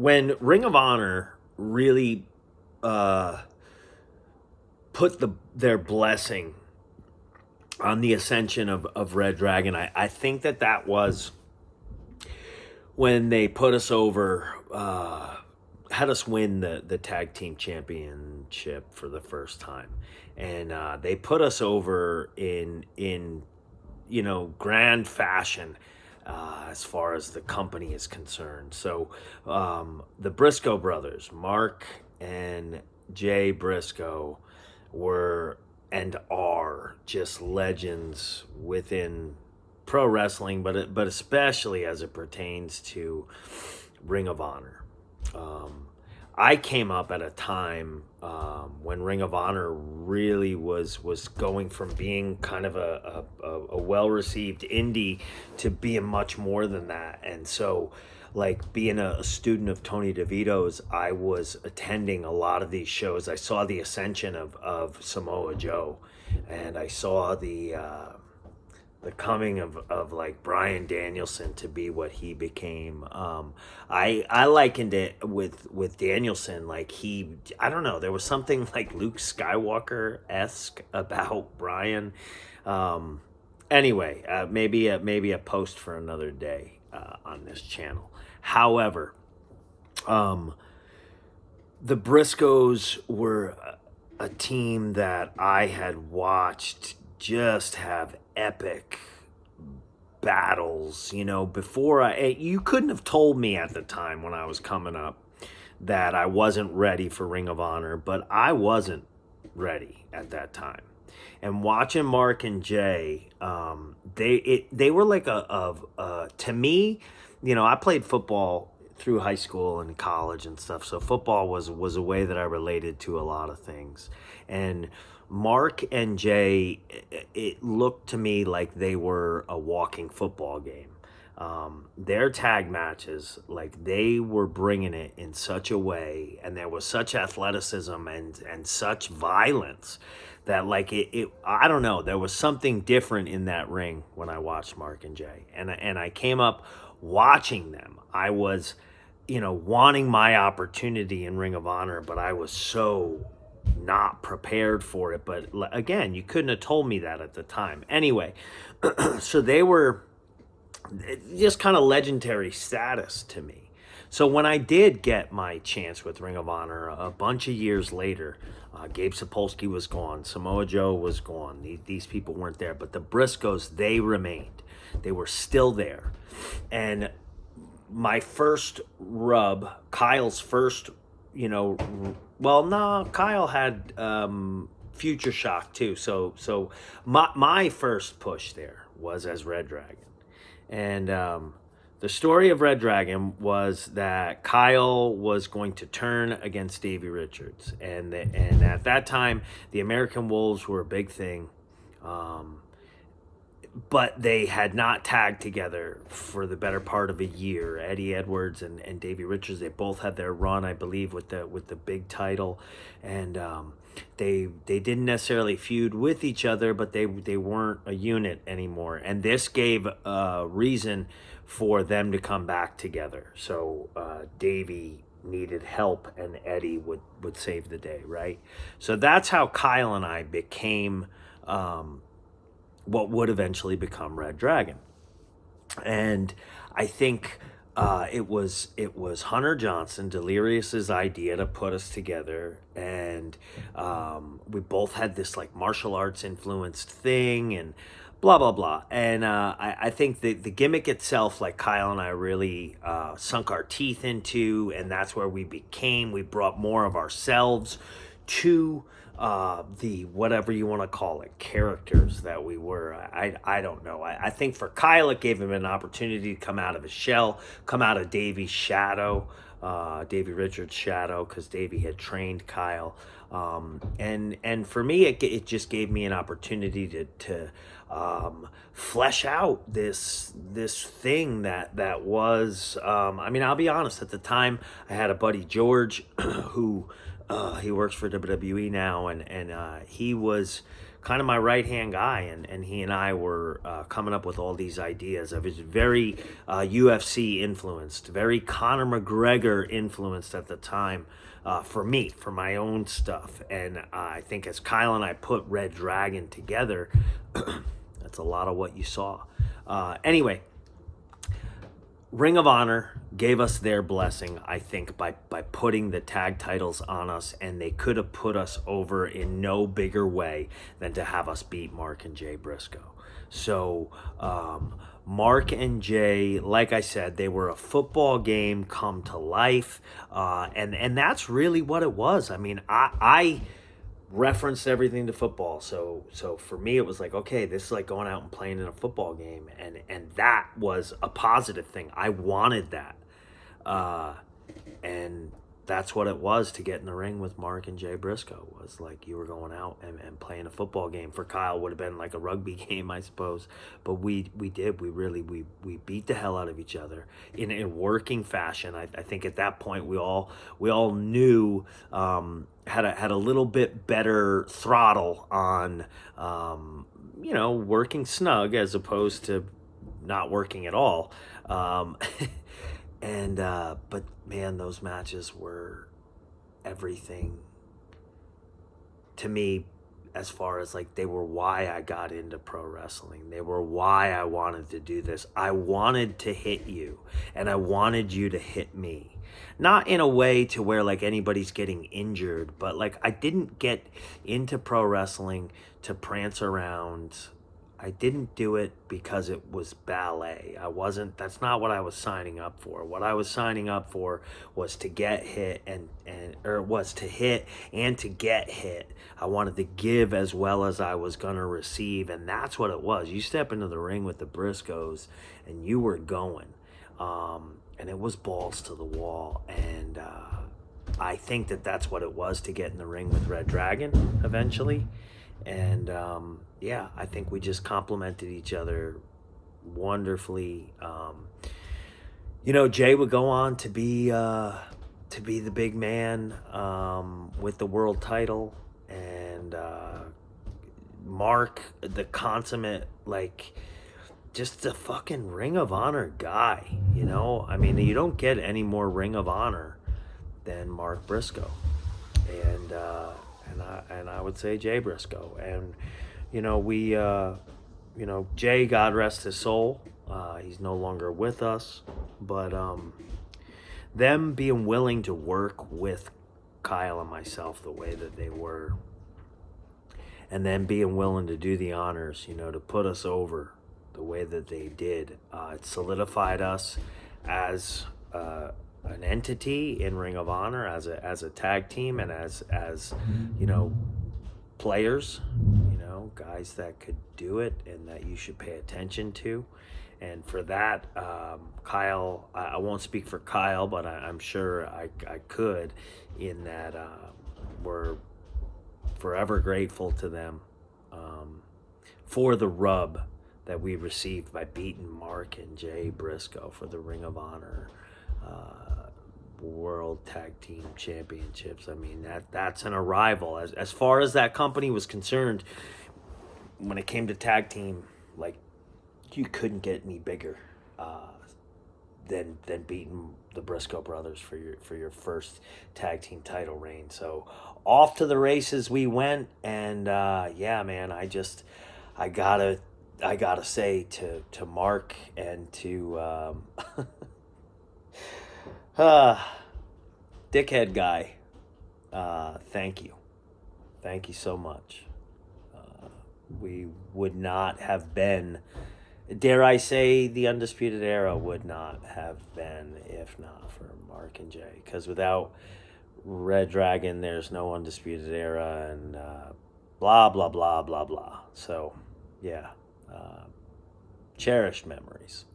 when Ring of Honor really put their blessing on the ascension of Red Dragon, I think that was when they put us over, had us win the tag team championship for the first time, and they put us over in grand fashion. As far as the company is concerned. So the Briscoe brothers, Mark and Jay Briscoe, were and are just legends within pro wrestling, but especially as it pertains to Ring of Honor. Um, I came up at a time when Ring of Honor really was going from being kind of a well received indie to being much more than that, and so. Like being a student of Tony DeVito's, I was attending a lot of these shows. I saw the ascension of Samoa Joe, and I saw the coming of like Bryan Danielson to be what he became. I likened it with Danielson, like I don't know, there was something like Luke Skywalker esque about Bryan. Anyway, maybe a post for another day on this channel. However, the Briscoes were a team that I had watched just have epic battles. Before you couldn't have told me at the time when I was coming up that I wasn't ready for Ring of Honor, but I wasn't ready at that time. And watching Mark and Jay, they were like to me, I played football through high school and college and stuff. So football was a way that I related to a lot of things. And Mark and Jay, it looked to me like they were a walking football game. Their tag matches, like they were bringing it in such a way, and there was such athleticism and such violence that like I don't know, there was something different in that ring when I watched Mark and Jay, and I came up watching them. I was wanting my opportunity in Ring of Honor, but I was so not prepared for it. But again, you couldn't have told me that at the time. Anyway, so they were just kind of legendary status to me. So when I did get my chance with Ring of Honor a bunch of years later, Gabe Sapolsky was gone, Samoa Joe was gone. These people weren't there, but the Briscoes, they remained. They were still there. And my first rub, Kyle's first, Kyle had Future Shock too. So my first push there was as Red Dragon. And the story of Red Dragon was that Kyle was going to turn against Davey Richards. And at that time, the American Wolves were a big thing. But they had not tagged together for the better part of a year. Eddie Edwards and Davey Richards, they both had their run, I believe, with the big title, and they didn't necessarily feud with each other, but they weren't a unit anymore. And this gave a reason for them to come back together. So Davey needed help, and Eddie would save the day, right? So that's how Kyle and I became what would eventually become Red Dragon. And I think it was Hunter Johnson, Delirious's idea to put us together, and we both had this like martial arts influenced thing, and blah blah blah. And I think the gimmick itself, like Kyle and I really sunk our teeth into, and that's where we brought more of ourselves to the whatever you want to call it, characters that we were. I don't know. I think for Kyle, it gave him an opportunity to come out of his shell, come out of Davey's shadow, Davey Richards' shadow, because Davey had trained Kyle. And for me, it just gave me an opportunity to flesh out this thing that was. I'll be honest. At the time, I had a buddy George, who he works for WWE now, and he was kind of my right-hand guy, and he and I were coming up with all these ideas. I was very UFC influenced, very Conor McGregor influenced at the time, for me, for my own stuff. And I think as Kyle and I put Red Dragon together, that's a lot of what you saw. Anyway, Ring of Honor gave us their blessing, I think, by putting the tag titles on us, and they could have put us over in no bigger way than to have us beat Mark and Jay Briscoe. So Mark and Jay, like I said, they were a football game come to life, and that's really what it was. I mean, I referenced everything to football, so for me it was like, okay, this is like going out and playing in a football game, and that was a positive thing. I wanted that, and that's what it was to get in the ring with Mark and Jay Briscoe. Was like you were going out and playing a football game. For Kyle would have been like a rugby game, I suppose, but we beat the hell out of each other in a working fashion. I think at that point we all knew, had a little bit better throttle on, working snug as opposed to not working at all. But man, those matches were everything to me, as far as like they were why I got into pro wrestling. They were why I wanted to do this. I wanted to hit you, and I wanted you to hit me. Not in a way to where like anybody's getting injured, but like I didn't get into pro wrestling to prance around. I didn't do it because it was ballet. That's not what I was signing up for. What I was signing up for was to get hit was to hit and to get hit. I wanted to give as well as I was going to receive, and that's what it was. You step into the ring with the Briscoes and you were going. And it was balls to the wall, and I think that's what it was to get in the ring with Red Dragon eventually. And I think we just complemented each other wonderfully. Jay would go on to be the big man with the world title, and Mark, the consummate, like, just a fucking Ring of Honor guy. I mean, you don't get any more Ring of Honor than Mark Briscoe, and I would say Jay Briscoe. And Jay, God rest his soul, he's no longer with us, but them being willing to work with Kyle and myself the way that they were, and then being willing to do the honors, to put us over the way that they did, it solidified us as an entity in Ring of Honor, as a tag team, and as players, guys that could do it and that you should pay attention to. And for that, Kyle, I won't speak for Kyle, but I'm sure I could, in that we're forever grateful to them for the rub that we received by beating Mark and Jay Briscoe for the Ring of Honor World Tag Team Championships. I mean, that's an arrival. As far as that company was concerned, when it came to tag team, like, you couldn't get any bigger than beating the Briscoe Brothers for your first tag team title reign. So off to the races we went, and man, I gotta say to Mark and to dickhead guy, thank you so much. We would not have been, dare I say, the Undisputed Era would not have been if not for Mark and Jay, because without Red Dragon there's no Undisputed Era, and blah blah blah blah blah. So cherished memories.